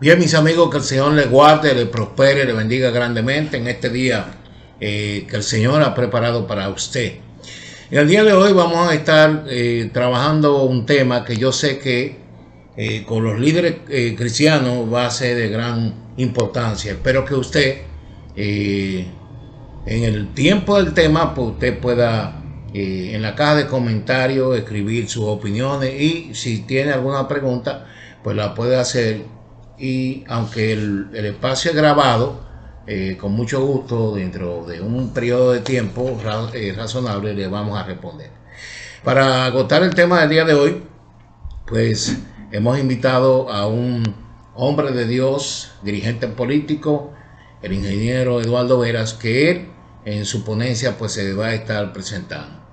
Bien, mis amigos, que el Señor les guarde, les prospere, les bendiga grandemente en este día que el Señor ha preparado para usted. En el día de hoy vamos a estar trabajando un tema que yo sé que con los líderes cristianos va a ser de gran importancia. Espero que usted, en el tiempo del tema, pues usted pueda en la caja de comentarios escribir sus opiniones y si tiene alguna pregunta, pues la puede hacer. Y aunque el espacio es grabado, con mucho gusto, dentro de un periodo de tiempo razonable, le vamos a responder. Para agotar el tema del día de hoy, pues hemos invitado a un hombre de Dios, dirigente político, el ingeniero Eduardo Veras, que él en su ponencia pues se va a estar presentando.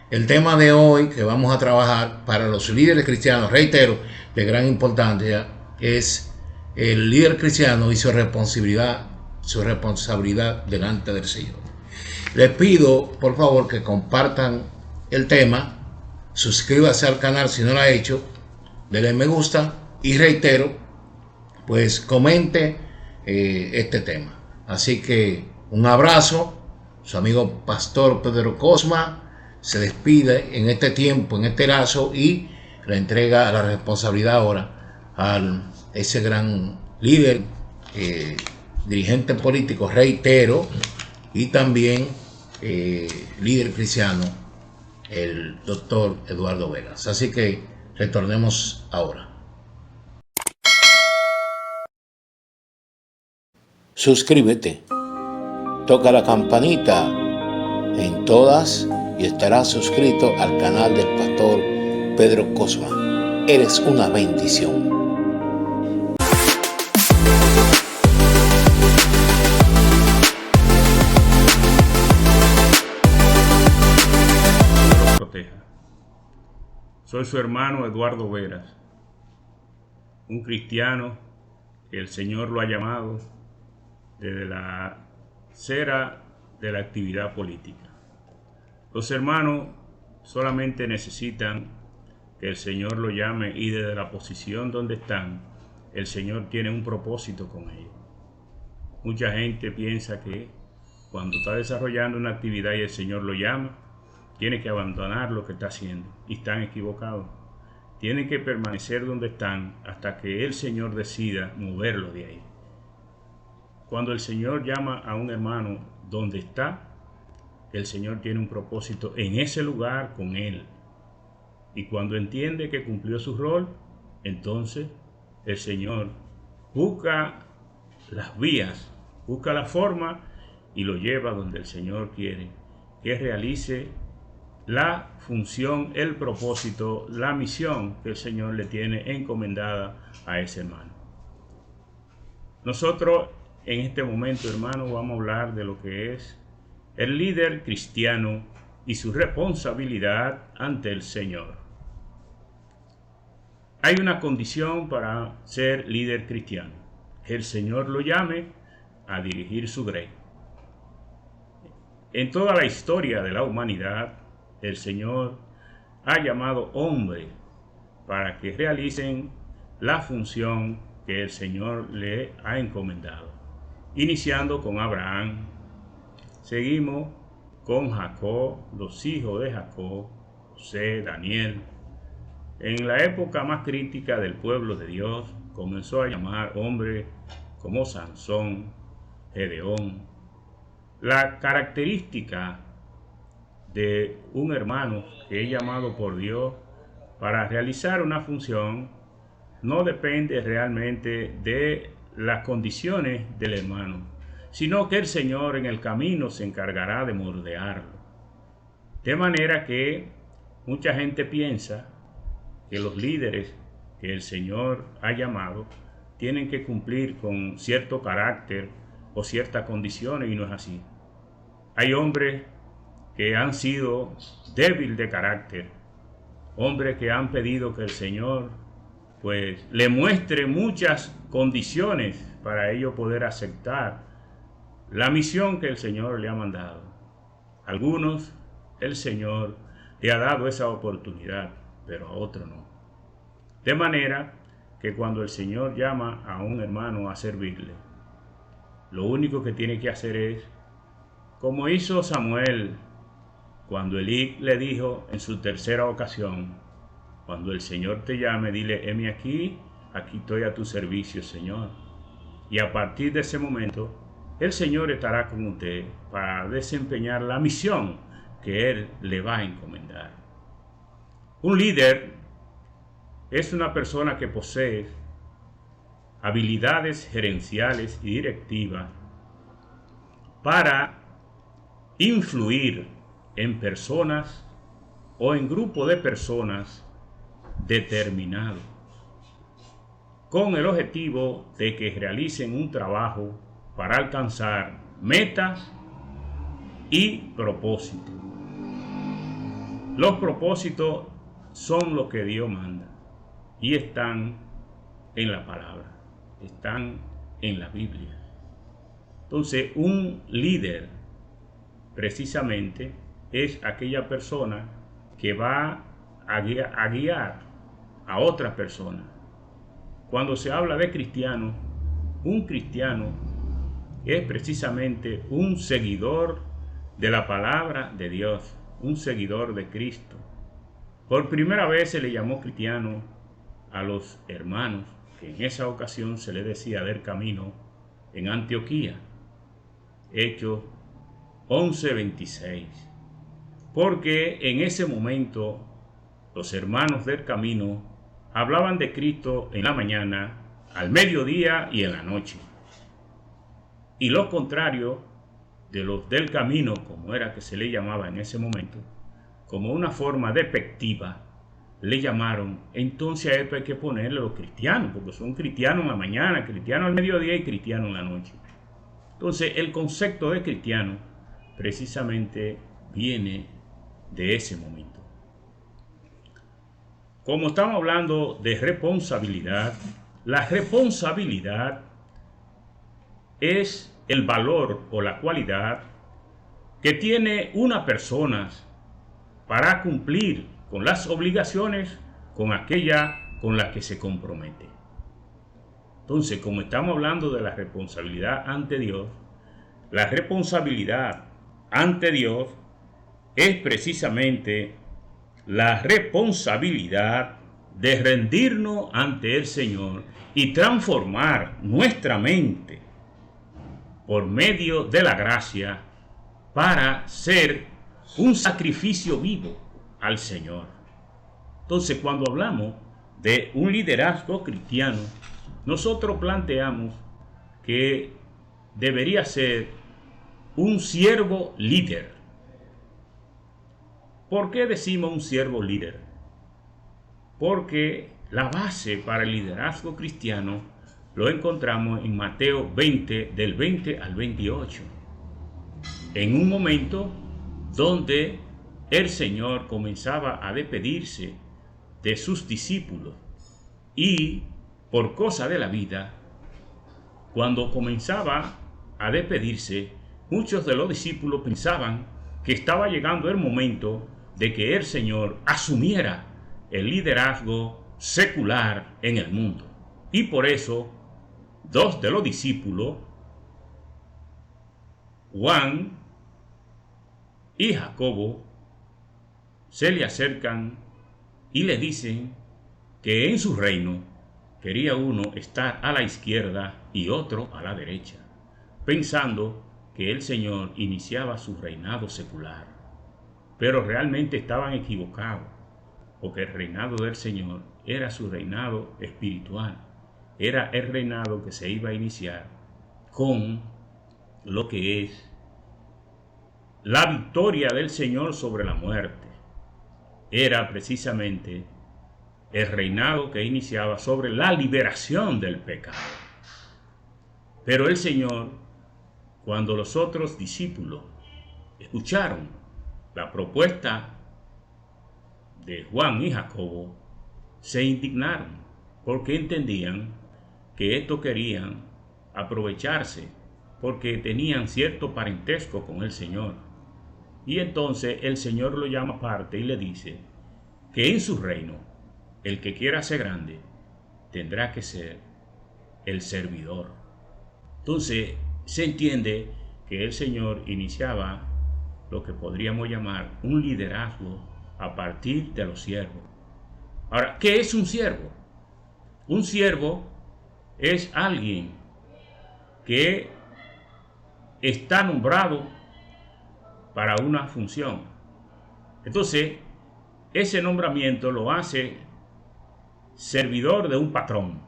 El tema de hoy que vamos a trabajar para los líderes cristianos, reitero, de gran importancia, es el líder cristiano y su responsabilidad delante del Señor. Les pido por favor que compartan el tema, suscríbase al canal si no lo ha hecho, denle me gusta y reitero, pues comente este tema. Así que un abrazo, su amigo Pastor Pedro Cosma se despide en este tiempo, en este lazo, y le entrega la responsabilidad ahora a ese gran líder, dirigente político, reitero, y también líder cristiano, el doctor Eduardo Veras. Así que retornemos ahora. Suscríbete, toca la campanita en todas y estarás suscrito al canal del pastor Pedro Cosma. Eres una bendición. Soy su hermano Eduardo Veras, un cristiano que el Señor lo ha llamado desde la cera de la actividad política. Los hermanos solamente necesitan que el Señor lo llame y desde la posición donde están, el Señor tiene un propósito con ellos. Mucha gente piensa que cuando está desarrollando una actividad y el Señor lo llama, tiene que abandonar lo que está haciendo, y están equivocados. Tienen que permanecer donde están hasta que el Señor decida moverlo de ahí. Cuando el Señor llama a un hermano donde está, el Señor tiene un propósito en ese lugar con él. Y cuando entiende que cumplió su rol, entonces el Señor busca las vías, busca la forma y lo lleva donde el Señor quiere que realice la función, el propósito, la misión que el Señor le tiene encomendada a ese hermano. Nosotros en este momento, hermano, vamos a hablar de lo que es el líder cristiano y su responsabilidad ante el Señor. Hay una condición para ser líder cristiano: que el Señor lo llame a dirigir su grey. En toda la historia de la humanidad, el Señor ha llamado hombres para que realicen la función que el Señor le ha encomendado. Iniciando con Abraham, seguimos con Jacob, los hijos de Jacob, José, Daniel. En la época más crítica del pueblo de Dios, comenzó a llamar hombres como Sansón, Gedeón. La característica de un hermano que es llamado por Dios para realizar una función no depende realmente de las condiciones del hermano, sino que el Señor en el camino se encargará de moldearlo. De manera que mucha gente piensa que los líderes que el Señor ha llamado tienen que cumplir con cierto carácter o ciertas condiciones, y no es así. Hay hombres que han sido débiles de carácter, hombres que han pedido que el Señor pues le muestre muchas condiciones para ellos poder aceptar la misión que el Señor le ha mandado. Algunos el Señor le ha dado esa oportunidad, pero a otros no. De manera que cuando el Señor llama a un hermano a servirle, lo único que tiene que hacer es, como hizo Samuel, cuando Elí le dijo en su tercera ocasión, cuando el Señor te llame, dile, heme aquí, aquí estoy a tu servicio, Señor. Y a partir de ese momento, el Señor estará con usted para desempeñar la misión que Él le va a encomendar. Un líder es una persona que posee habilidades gerenciales y directivas para influir en personas o en grupo de personas determinado, con el objetivo de que realicen un trabajo para alcanzar metas y propósitos. Los propósitos son lo que Dios manda y están en la palabra, están en la Biblia. Entonces, un líder precisamente es aquella persona que va a guiar a otras personas. Cuando se habla de cristiano, un cristiano es precisamente un seguidor de la palabra de Dios, un seguidor de Cristo. Por primera vez se le llamó cristiano a los hermanos, que en esa ocasión se le decía del camino en Antioquía, Hechos 11:26, porque en ese momento los hermanos del camino hablaban de Cristo en la mañana, al mediodía y en la noche. Y lo contrario de los del camino, como era que se le llamaba en ese momento, como una forma despectiva, le llamaron, entonces a esto hay que ponerle los cristianos, porque son cristianos en la mañana, cristianos al mediodía y cristianos en la noche. Entonces el concepto de cristiano precisamente viene de ese momento. Como estamos hablando de responsabilidad, la responsabilidad es el valor o la cualidad que tiene una persona para cumplir con las obligaciones con aquella con la que se compromete. Entonces, como estamos hablando de la responsabilidad ante Dios, la responsabilidad ante Dios es precisamente la responsabilidad de rendirnos ante el Señor y transformar nuestra mente por medio de la gracia para ser un sacrificio vivo al Señor. Entonces, cuando hablamos de un liderazgo cristiano, nosotros planteamos que debería ser un siervo líder. ¿Por qué decimos un siervo líder? Porque la base para el liderazgo cristiano lo encontramos en Mateo 20, del 20 al 28. En un momento donde el Señor comenzaba a despedirse de sus discípulos y por cosa de la vida, cuando comenzaba a despedirse, muchos de los discípulos pensaban que estaba llegando el momento de que el Señor asumiera el liderazgo secular en el mundo. Y por eso, dos de los discípulos, Juan y Jacobo, se le acercan y le dicen que en su reino quería uno estar a la izquierda y otro a la derecha, pensando que el Señor iniciaba su reinado secular. Pero realmente estaban equivocados, porque el reinado del Señor era su reinado espiritual, era el reinado que se iba a iniciar con lo que es la victoria del Señor sobre la muerte. Era precisamente el reinado que iniciaba sobre la liberación del pecado. Pero el Señor, cuando los otros discípulos escucharon la propuesta de Juan y Jacobo, se indignaron porque entendían que estos querían aprovecharse porque tenían cierto parentesco con el Señor. Y entonces el Señor lo llama aparte y le dice que en su reino, el que quiera ser grande, tendrá que ser el servidor. Entonces se entiende que el Señor iniciaba lo que podríamos llamar un liderazgo a partir de los siervos. Ahora, ¿qué es un siervo? Un siervo es alguien que está nombrado para una función. Entonces, ese nombramiento lo hace servidor de un patrón.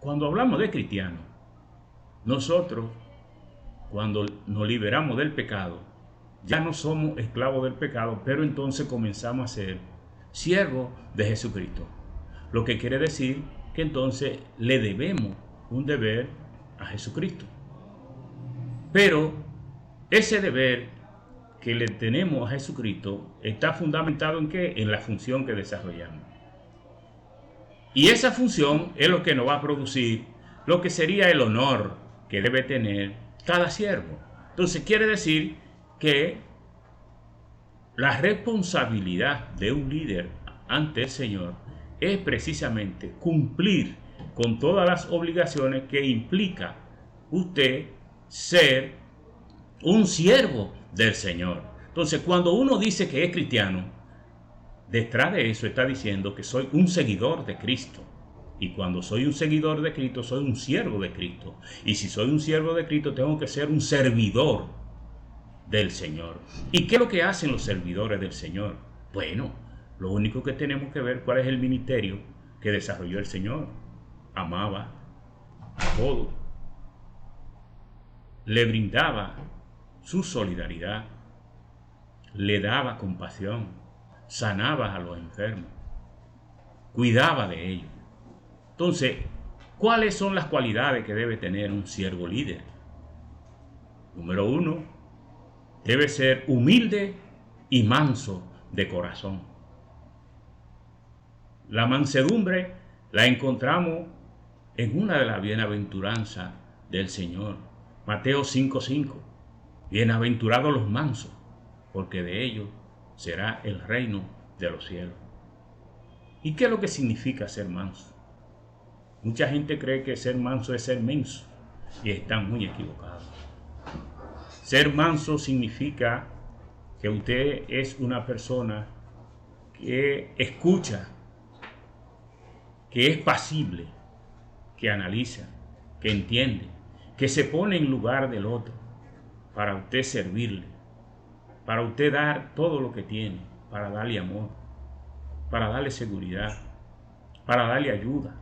Cuando hablamos de cristianos, nosotros, cuando nos liberamos del pecado, ya no somos esclavos del pecado, pero entonces comenzamos a ser siervos de Jesucristo. Lo que quiere decir que entonces le debemos un deber a Jesucristo. Pero ese deber que le tenemos a Jesucristo está fundamentado ¿en qué? En la función que desarrollamos. Y esa función es lo que nos va a producir lo que sería el honor que debe tener cada siervo. Entonces quiere decir que la responsabilidad de un líder ante el Señor es precisamente cumplir con todas las obligaciones que implica usted ser un siervo del Señor. Entonces, cuando uno dice que es cristiano, detrás de eso está diciendo que soy un seguidor de Cristo. Y cuando soy un seguidor de Cristo, soy un siervo de Cristo. Y si soy un siervo de Cristo, tengo que ser un servidor del Señor. ¿Y qué es lo que hacen los servidores del Señor? Bueno, lo único que tenemos que ver cuál es el ministerio que desarrolló el Señor. Amaba a todos. Le brindaba su solidaridad. Le daba compasión. Sanaba a los enfermos. Cuidaba de ellos. Entonces, ¿cuáles son las cualidades que debe tener un siervo líder? Número 1, debe ser humilde y manso de corazón. La mansedumbre la encontramos en una de las bienaventuranzas del Señor. Mateo 5:5. Bienaventurados los mansos, porque de ellos será el reino de los cielos. ¿Y qué es lo que significa ser manso? Mucha gente cree que ser manso es ser menso y están muy equivocados. Ser manso significa que usted es una persona que escucha, que es pasible, que analiza, que entiende, que se pone en lugar del otro para usted servirle, para usted dar todo lo que tiene, para darle amor, para darle seguridad, para darle ayuda.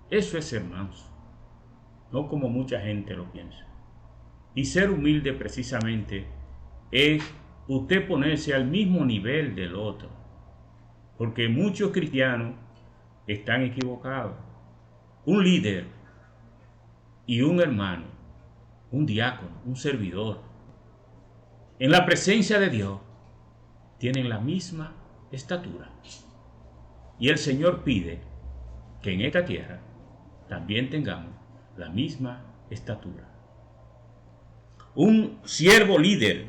Eso es ser manso, no como mucha gente lo piensa. Y ser humilde precisamente es usted ponerse al mismo nivel del otro, porque muchos cristianos están equivocados. Un líder y un hermano, un diácono, un servidor, en la presencia de Dios, tienen la misma estatura. Y el Señor pide que en esta tierra también tengamos la misma estatura. Un siervo líder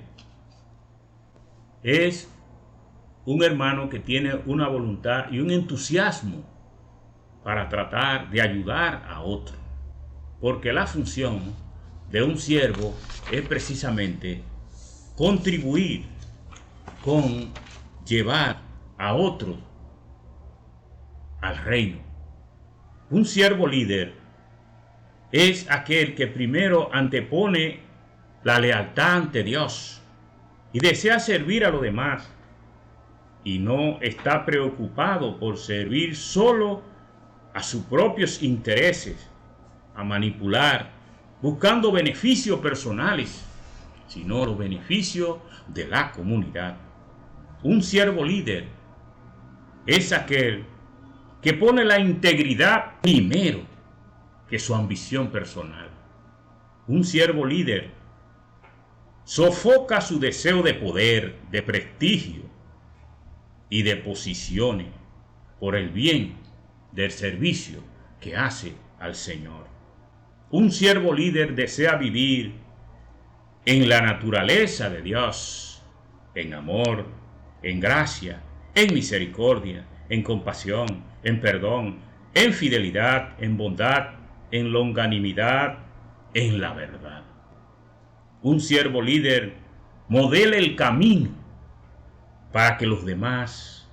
es un hermano que tiene una voluntad y un entusiasmo para tratar de ayudar a otro, porque la función de un siervo es precisamente contribuir con llevar a otros al reino. Un siervo líder es aquel que primero antepone la lealtad ante Dios y desea servir a los demás y no está preocupado por servir solo a sus propios intereses, a manipular, buscando beneficios personales, sino los beneficios de la comunidad. Un siervo líder es aquel que pone la integridad primero que su ambición personal. Un siervo líder sofoca su deseo de poder, de prestigio y de posiciones por el bien del servicio que hace al Señor. Un siervo líder desea vivir en la naturaleza de Dios, en amor, en gracia, en misericordia, en compasión, en perdón, en fidelidad, en bondad, en longanimidad, en la verdad. Un siervo líder modela el camino para que los demás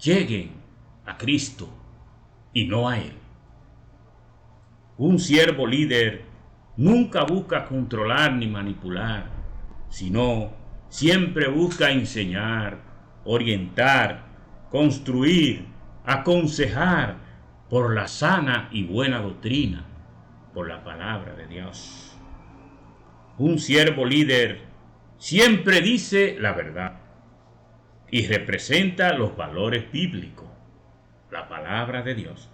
lleguen a Cristo y no a Él. Un siervo líder nunca busca controlar ni manipular, sino siempre busca enseñar, orientar, construir, aconsejar por la sana y buena doctrina, por la palabra de Dios. Un siervo líder siempre dice la verdad y representa los valores bíblicos, la palabra de Dios.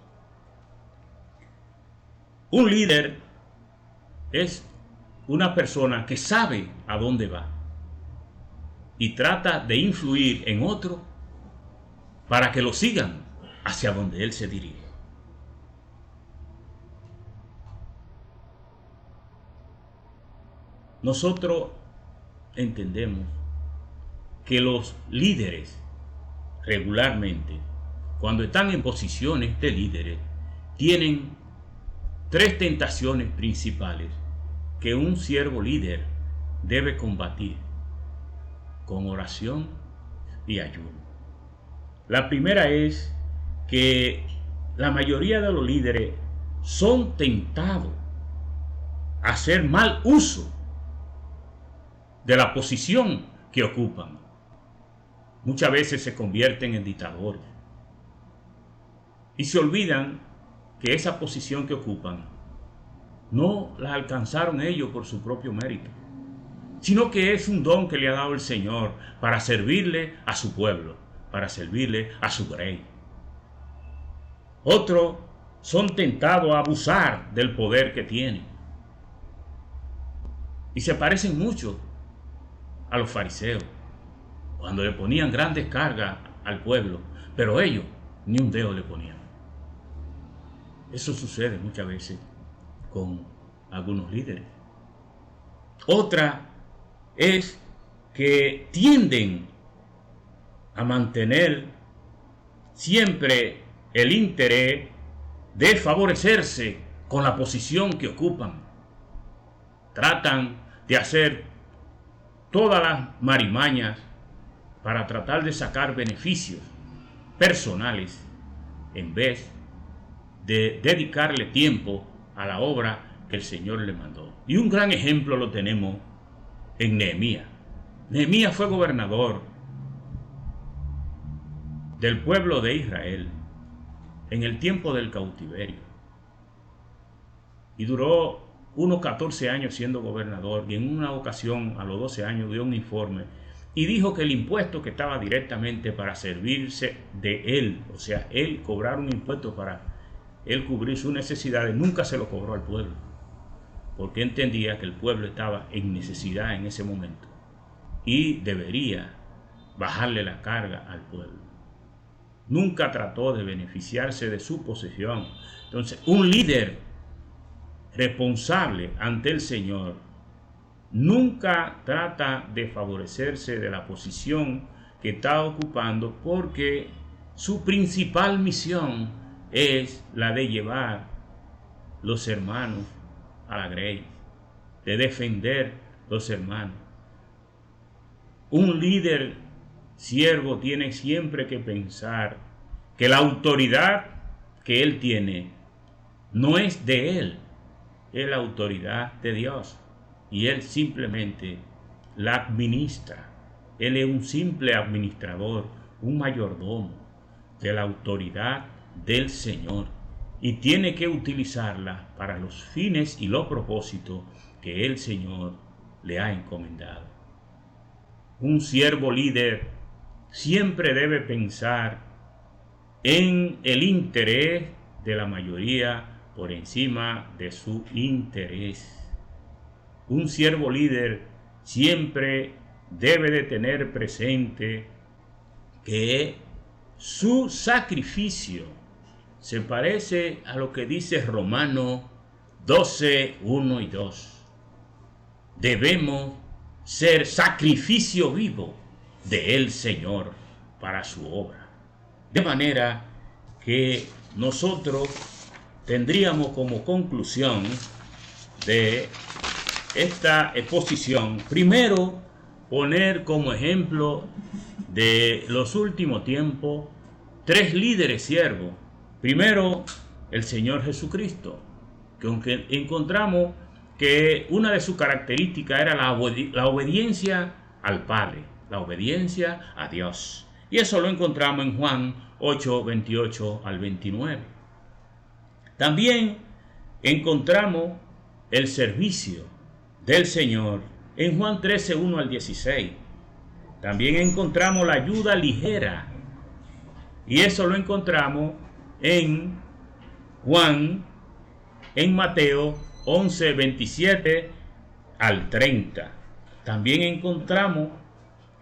Un líder es una persona que sabe a dónde va y trata de influir en otro para que lo sigan hacia donde él se dirige. Nosotros entendemos que los líderes regularmente, cuando están en posiciones de líderes, tienen tres tentaciones principales que un siervo líder debe combatir con oración y ayuno. La primera es que la mayoría de los líderes son tentados a hacer mal uso de la posición que ocupan. Muchas veces se convierten en dictadores y se olvidan que esa posición que ocupan no la alcanzaron ellos por su propio mérito, sino que es un don que le ha dado el Señor para servirle a su pueblo, para servirle a su rey. Otros son tentados a abusar del poder que tienen y se parecen mucho a los fariseos, cuando le ponían grandes cargas al pueblo, pero ellos ni un dedo le ponían. Eso sucede muchas veces con algunos líderes. Otra es que tienden a mantener siempre el interés de favorecerse con la posición que ocupan. Tratan de hacer todas las marimañas para tratar de sacar beneficios personales en vez de dedicarle tiempo a la obra que el Señor le mandó. Y un gran ejemplo lo tenemos en Nehemías. Nehemías fue gobernador del pueblo de Israel en el tiempo del cautiverio y duró unos 14 años siendo gobernador, y en una ocasión a los 12 años dio un informe y dijo que el impuesto que estaba directamente para servirse de él, o sea, él cobrar un impuesto para él cubrir sus necesidades, nunca se lo cobró al pueblo, porque entendía que el pueblo estaba en necesidad en ese momento y debería bajarle la carga al pueblo. Nunca trató de beneficiarse de su posesión. Entonces, un líder responsable ante el Señor nunca trata de favorecerse de la posición que está ocupando, porque su principal misión es la de llevar los hermanos a la grey, de defender los hermanos. Un líder siervo tiene siempre que pensar que la autoridad que él tiene no es de él, es la autoridad de Dios, y él simplemente la administra. Él es un simple administrador, un mayordomo de la autoridad del Señor, y tiene que utilizarla para los fines y los propósitos que el Señor le ha encomendado. Un siervo líder siempre debe pensar en el interés de la mayoría por encima de su interés. Un siervo líder siempre debe de tener presente que su sacrificio se parece a lo que dice Romanos 12, 1 y 2. Debemos ser sacrificio vivo del Señor para su obra. De manera que nosotros tendríamos como conclusión de esta exposición, primero, poner como ejemplo de los últimos tiempos 3 líderes siervos. Primero, el Señor Jesucristo, que aunque encontramos que una de sus características era la obediencia al Padre, la obediencia a Dios. Y eso lo encontramos en Juan 8, 28 al 29. También encontramos el servicio del Señor en Juan 13, 1 al 16. También encontramos la ayuda ligera. Y eso lo encontramos en Mateo 11, 27 al 30. También encontramos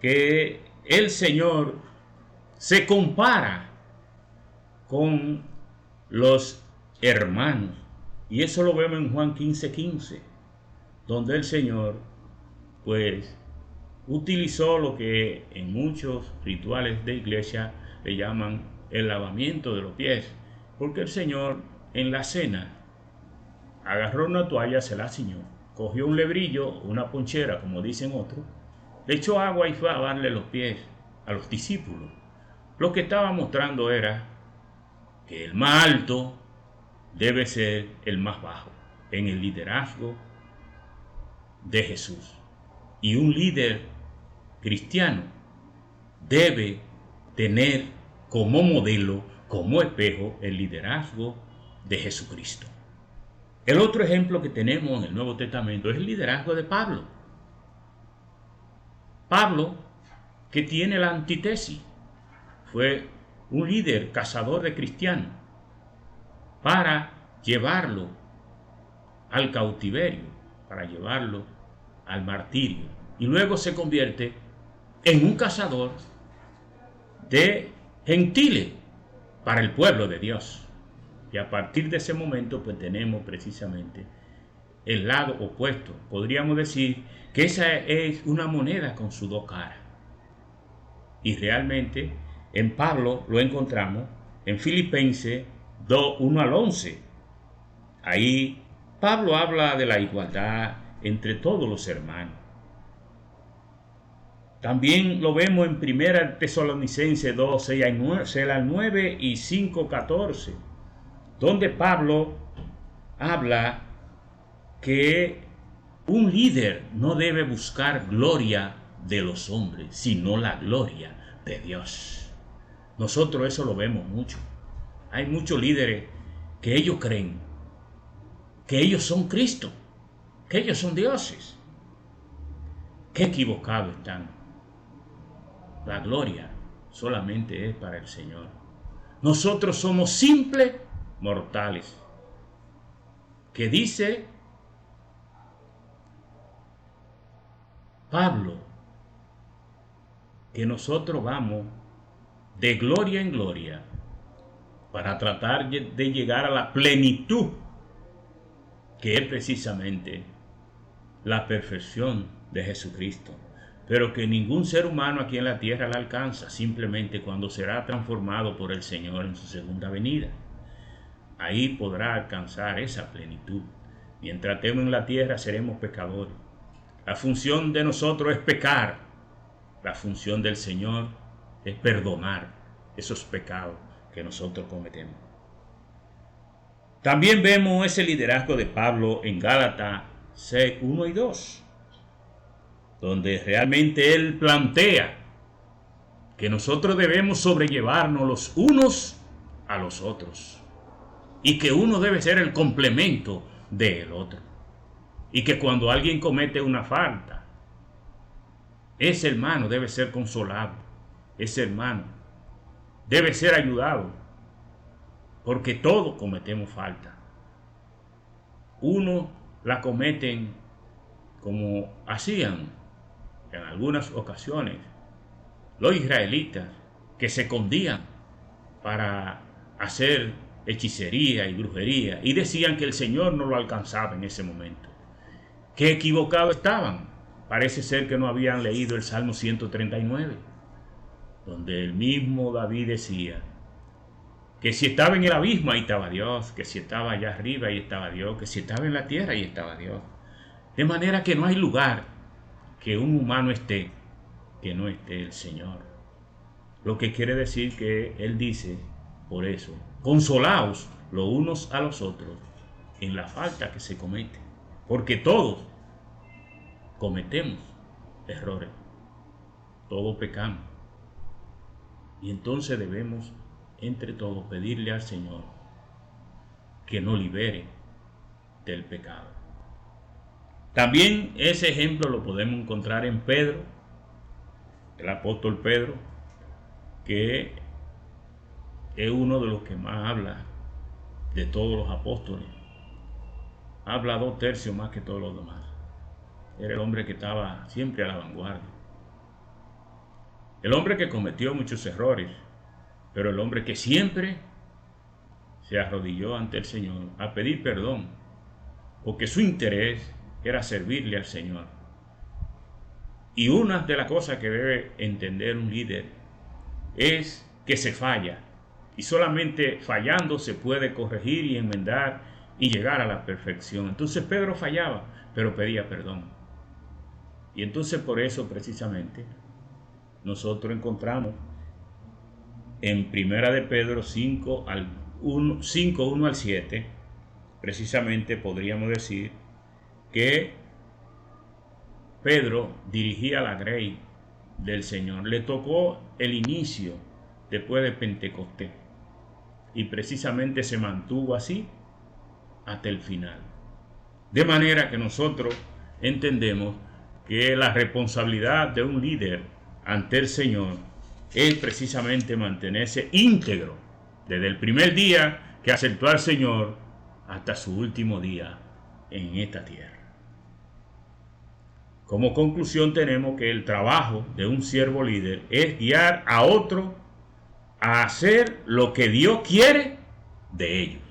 que el Señor se compara con los hermanos. Y eso lo vemos en Juan 15, 15, donde el Señor pues utilizó lo que en muchos rituales de iglesia le llaman el lavamiento de los pies, porque el Señor en la cena agarró una toalla, se la ciñó, cogió un lebrillo, una ponchera, como dicen otros, le echó agua y fue a lavarle los pies a los discípulos. Lo que estaba mostrando era que el más alto debe ser el más bajo en el liderazgo de Jesús. Y un líder cristiano debe tener como modelo, como espejo, el liderazgo de Jesucristo. El otro ejemplo que tenemos en el Nuevo Testamento es el liderazgo de Pablo. Pablo, que tiene la antítesis, fue un líder cazador de cristianos para llevarlo al cautiverio, para llevarlo al martirio, y luego se convierte en un cazador de gentiles para el pueblo de Dios. Y a partir de ese momento pues tenemos precisamente el lado opuesto. Podríamos decir que esa es una moneda con sus dos caras. Y realmente en Pablo lo encontramos en Filipenses 2, 1 al 11. Ahí Pablo habla de la igualdad entre todos los hermanos. También lo vemos en 1 Tesalonicenses 2, 6 al 9 y 5, 14, donde Pablo habla que un líder no debe buscar gloria de los hombres, sino la gloria de Dios. Nosotros eso lo vemos mucho. Hay muchos líderes que ellos creen que ellos son Cristo, que ellos son dioses. Qué equivocados están. La gloria solamente es para el Señor. Nosotros somos simples mortales. Que dice Pablo que nosotros vamos de gloria en gloria para tratar de llegar a la plenitud, que es precisamente la perfección de Jesucristo, pero que ningún ser humano aquí en la tierra la alcanza, simplemente cuando será transformado por el Señor en su segunda venida. Ahí podrá alcanzar esa plenitud. Mientras estemos en la tierra seremos pecadores. La función de nosotros es pecar. La función del Señor es perdonar esos pecados que nosotros cometemos. También vemos ese liderazgo de Pablo en Gálatas 6, 1 y 2, donde realmente él plantea que nosotros debemos sobrellevarnos los unos a los otros y que uno debe ser el complemento del otro, y que cuando alguien comete una falta, ese hermano debe ser consolado, ese hermano debe ser ayudado, porque todos cometemos falta. Unos la cometen como hacían en algunas ocasiones los israelitas, que se escondían para hacer hechicería y brujería, y decían que el Señor no lo alcanzaba en ese momento. Qué equivocados estaban. Parece ser que no habían leído el Salmo 139, donde el mismo David decía Que si estaba en el abismo, ahí estaba Dios. Que si estaba allá arriba, ahí estaba Dios. Que si estaba en la tierra, ahí estaba Dios. De manera que no hay lugar que un humano esté, que no esté el Señor. Lo que quiere decir que Él dice, por eso, consolaos los unos a los otros en la falta que se comete. Porque todos cometemos errores. Todos pecamos. Y entonces debemos, entre todos, pedirle al Señor que nos libere del pecado. También ese ejemplo lo podemos encontrar en Pedro, el apóstol Pedro, que es uno de los que más habla de todos los apóstoles. Habla 2/3 más que todos los demás. Era el hombre que estaba siempre a la vanguardia. El hombre que cometió muchos errores, pero el hombre que siempre se arrodilló ante el Señor a pedir perdón, porque su interés era servirle al Señor. Y una de las cosas que debe entender un líder es que se falla, y solamente fallando se puede corregir y enmendar y llegar a la perfección. Entonces Pedro fallaba, pero pedía perdón. Y entonces por eso precisamente nosotros encontramos en Primera de Pedro 5:1 al 7, precisamente podríamos decir que Pedro dirigía la grey del Señor. Le tocó el inicio después de Pentecostés y precisamente se mantuvo así hasta el final. De manera que nosotros entendemos que la responsabilidad de un líder ante el Señor es precisamente mantenerse íntegro desde el primer día que aceptó al Señor hasta su último día en esta tierra. Como conclusión tenemos que el trabajo de un siervo líder es guiar a otro a hacer lo que Dios quiere de ellos.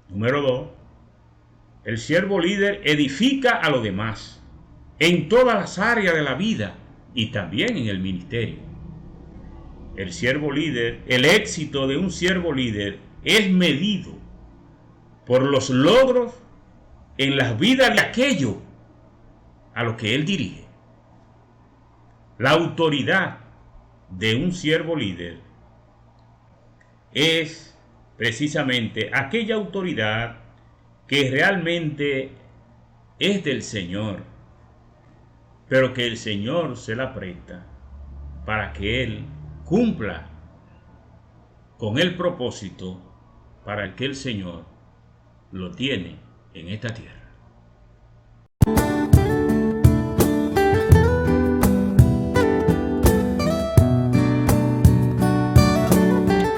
Número 2. El siervo líder edifica a los demás en todas las áreas de la vida y también en el ministerio. El siervo líder, el éxito de un siervo líder es medido por los logros en las vidas de aquellos a los que él dirige. La autoridad de un siervo líder es precisamente aquella autoridad que realmente es del Señor, pero que el Señor se la presta para que Él cumpla con el propósito para el que el Señor lo tiene en esta tierra.